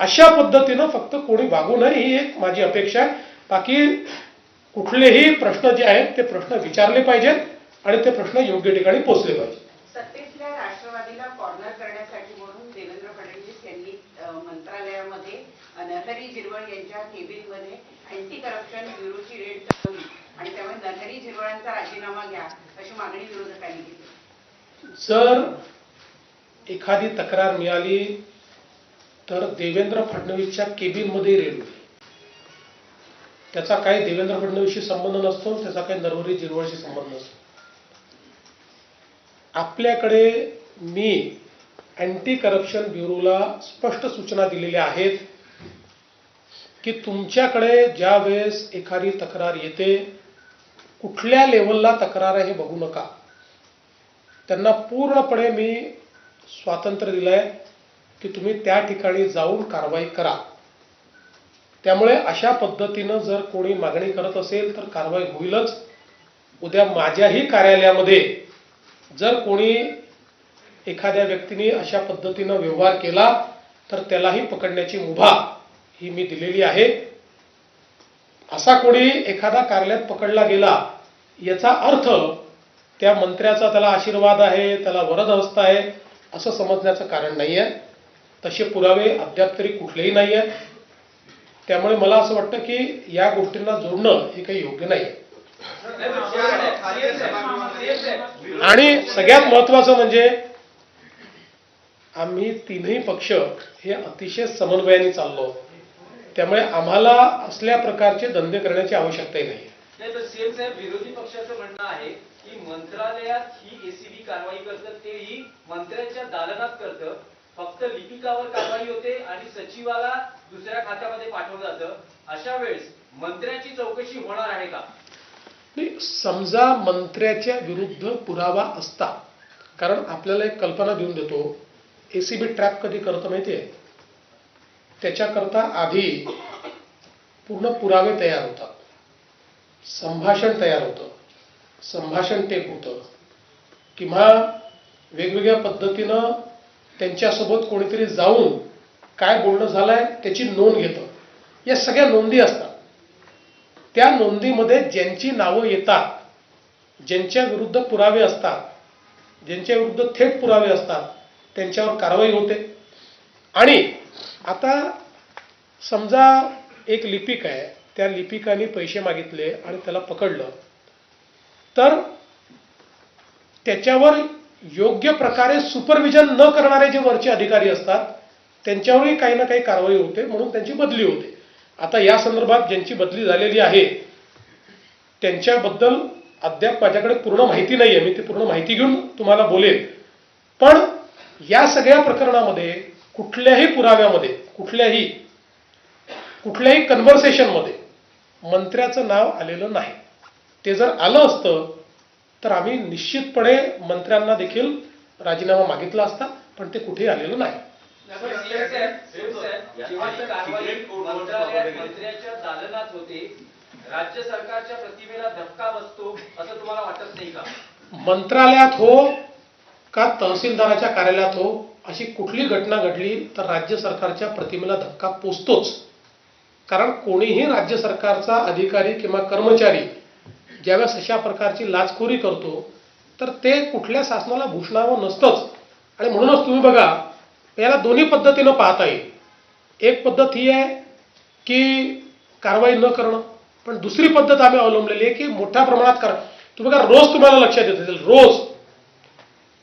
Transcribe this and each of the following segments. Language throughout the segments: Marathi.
अशा पद्धतीनं फक्त कोणी वागू नये ही एक माझी अपेक्षा आहे. बाकी कुठलेही प्रश्न जे आहेत ते प्रश्न विचारले पाहिजेत आणि ते प्रश्न योग्य ठिकाणी पोहोचले पाहिजेत. सत्तेतल्या राष्ट्रवादीला कॉर्नर करण्यासाठी म्हणून देवेंद्र फडणवीस यांनी मंत्रालयामध्ये नरहरी झिरवळ यांच्या केबिनमध्ये अँटी करप्शन ब्युरोची रेड चालवली आणि त्यामुळे नरहरी झिरवळांचा राजीनामा घ्या अशी मागणी विरोधकांनी केली. जर एखादी तक्रार मिळाली तर देवेंद्र फडणवीसच्या केबिनमध्ये रेड होईल. त्याचा काही देवेंद्र फडणवीसशी संबंध नसतो, त्याचा काही नरहरी झिरवळशी संबंध नसतो. आपल्याकडे मी अँटी करप्शन ब्युरोला स्पष्ट सूचना दिलेल्या आहेत की तुमच्याकडे ज्या वेळेस एखादी तक्रार येते, कुठल्या लेव्हलला तक्रार आहे हे बघू नका. त्यांना पूर्णपणे मी स्वातंत्र्य दिलंय की तुम्ही त्या ठिकाणी जाऊन कारवाई करा. त्यामुळे अशा पद्धतीनं जर कोणी मागणी करत असेल तर कारवाई होईलच. उद्या माझ्याही कार्यालयामध्ये जर कोणी एखाद्या व्यक्तीने अशा पद्धतीनं व्यवहार केला तर त्यालाही पकडण्याची मुभा ही मी दिलेली आहे. असा कोणी एखादा कार्यालयात पकडला गेला याचा अर्थ त्या मंत्र्याचा त्याला आशीर्वाद आहे, त्याला वरदहस्त आहे असं समजण्याचं कारण नाही आहे. तसे पुरावे अद्याप तरी कुठलेही नाही आहेत. त्यामुळे मला असं वाटतं की या गोष्टींना जोडणं हे काही योग्य नाही. आणि सगळ्यात महत्वाचं म्हणजे आम्ही तीनही पक्ष हे अतिशय समन्वयाने चाललो. त्यामुळे आम्हाला असल्या प्रकारचे धंदे करण्याची आवश्यकताही नाही. सीएम साहेब, विरोधी पक्षाचं म्हणणं आहे की मंत्रालयात ही एसीबी कारवाई करतं तेही मंत्र्यांच्या दालनात करतं, फक्त लिपिकावर कारवाई होते आणि सचिवाला दुसऱ्या खात्यामध्ये पाठवलं जातं. अशा वेळेस मंत्र्याची चौकशी होणार आहे का? समजा मंत्र्याच्या विरुद्ध पुरावा असता, कारण आपल्याला एक कल्पना देऊन देतो, एसीबी ट्रॅप कधी करतं माहितीये? त्याच्याकरता आधी पूर्ण पुरावे तयार होतात, संभाषण तयार होतं, संभाषण टेप होतं, किंवा वेगवेगळ्या पद्धतीनं त्यांच्यासोबत कोणीतरी जाऊन काय बोलणं झालंय त्याची नोंद घेतं. या सगळ्या नोंदी असतात. त्या नोंदीमध्ये ज्यांची नावं येतात, ज्यांच्या विरुद्ध पुरावे असतात, ज्यांच्या विरुद्ध थेट पुरावे असतात, त्यांच्यावर कारवाई होते. आणि आता समजा एक लिपिक आहे, त्या लिपिकाने पैसे मागितले आणि त्याला पकडलं, तर त्याच्यावर योग्य प्रकारे सुपरविजन न करणारे जे वरचे अधिकारी असतात त्यांच्यावरही काही ना काही कारवाई होते, म्हणून त्यांची बदली होते. आता या संदर्भात ज्यांची बदली झालेली आहे त्यांच्याबद्दल अद्याप माझ्याकडे पूर्ण माहिती नाही आहे. मी ती पूर्ण माहिती घेऊन तुम्हाला बोलेन. पण या सगळ्या प्रकरणामध्ये कुठल्याही पुराव्यामध्ये, कुठल्याही कन्व्हर्सेशनमध्ये मंत्र्याचं नाव आलेलं नाही. ते जर आलं असतं तर आम्ही निश्चितपणे मंत्र्यांना देखील राजीनामा मागितला असता, पण ते कुठेही आलेलं नाही. मंत्र्याच्या दालनात होते, राज्य सरकारच्या प्रतिमेला धक्का बसतो असं तुम्हाला वाटत नाही का? मंत्रालयात हो का तहसीलदाराच्या कार्यालयात हो, अशी कुठली घटना घडली तर राज्य सरकारच्या प्रतिमेला धक्का पोचतोच. कारण कोणीही राज्य सरकारचा अधिकारी किंवा कर्मचारी ज्यावेळेस अशा प्रकारची लाचखोरी करतो तर ते कुठल्या शासनाला भूषणावं नसतंच. आणि म्हणूनच तुम्ही बघा, याला दोन्ही पद्धतीनं पाहता येईल. एक पद्धत ही आहे की कारवाई न करणं, पण दुसरी पद्धत आम्ही अवलंबलेली आहे की मोठ्या प्रमाणात करा. तुम्ही बघा, रोज तुम्हाला लक्षात येत असेल, रोज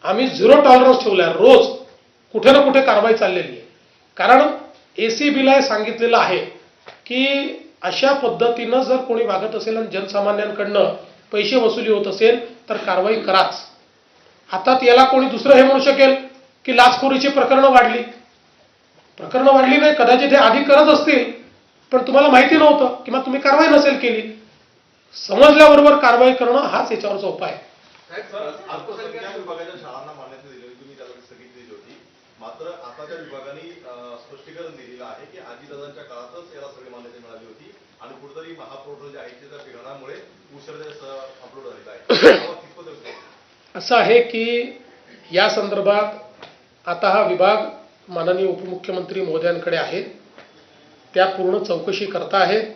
आम्ही 0 टॉलरन्स ठेवलाय. रोज कुठे ना कुठे कारवाई चाललेली आहे. कारण एसीबीला सांगितलेलं आहे की अशा पद्धतीनं जर कोणी वागत असेल आणि जनसामान्यांकडनं पैसे वसुली होत असेल तर कारवाई कराच. आता याला कोणी दुसरं हे म्हणू शकेल की लाचखोरीची प्रकरणं वाढली. प्रकरणं वाढली नाही, कदाचित हे आधी करत असतील पण तुम्हाला माहिती नव्हतं किंवा तुम्ही कारवाई नसेल केली. समजल्याबरोबर कारवाई करणं हाच याच्यावरचा उपाय आहे. शाळांना मान्यता दिली, तुम्ही त्याला स्थगित दिली होती. मात्र आता त्या विभागाने स्पष्टीकरण दिलेलं आहे की आजीदादांच्या काळातच याला सगळी मान्यता मिळाली होती आणि कुठेतरी महापोर्टल जे आहे त्या बिघाडामुळे उशिरा अपलोड झालेला आहे. असं आहे की या संदर्भात आता हा विभाग माननीय उपमुख्यमंत्री महोदयांकडे आहे. त्या पूर्ण चौकशी करता आहेत.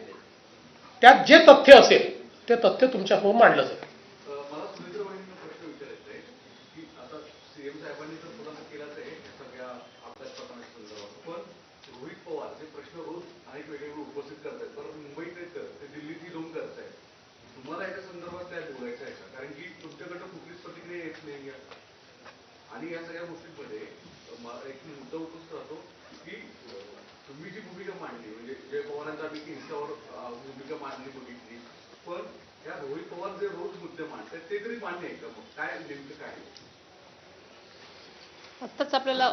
त्यात जे तथ्य असेल ते तथ्य तुमच्यासमोर मांडलं जाईल. मला सुरेंद्र वाहिनीला प्रश्न विचारायचा आहे की आता सीएम साहेबांनी तर खुलासा केलाच आहे या सगळ्या अभ्यास प्रकरणाच्या संदर्भात, पण रोहित पवार जे प्रश्न रोज अनेक वेगवेगळे उपस्थित करतायत, परत मुंबईत नाही करत ते दिल्लीतही जाऊन करतायत, तुम्हाला याच्या संदर्भात काय बोलायचं आहे का? कारण की तुमच्याकडनं कुठलीच प्रतिक्रिया येत नाही. आणि या सगळ्या गोष्टींमध्ये एक मुद्दा उपस्थित राहतो की तुम्ही जी भूमिका मांडली म्हणजे जय पवारांचा आम्ही इंस्टावर भूमिका मांडली बघितली, पण या रोहित पवार जे रोज मुद्दे मांडतात ते तरी मान्य आहे का? मग काय नेमकं काय? आत्ताच आपल्याला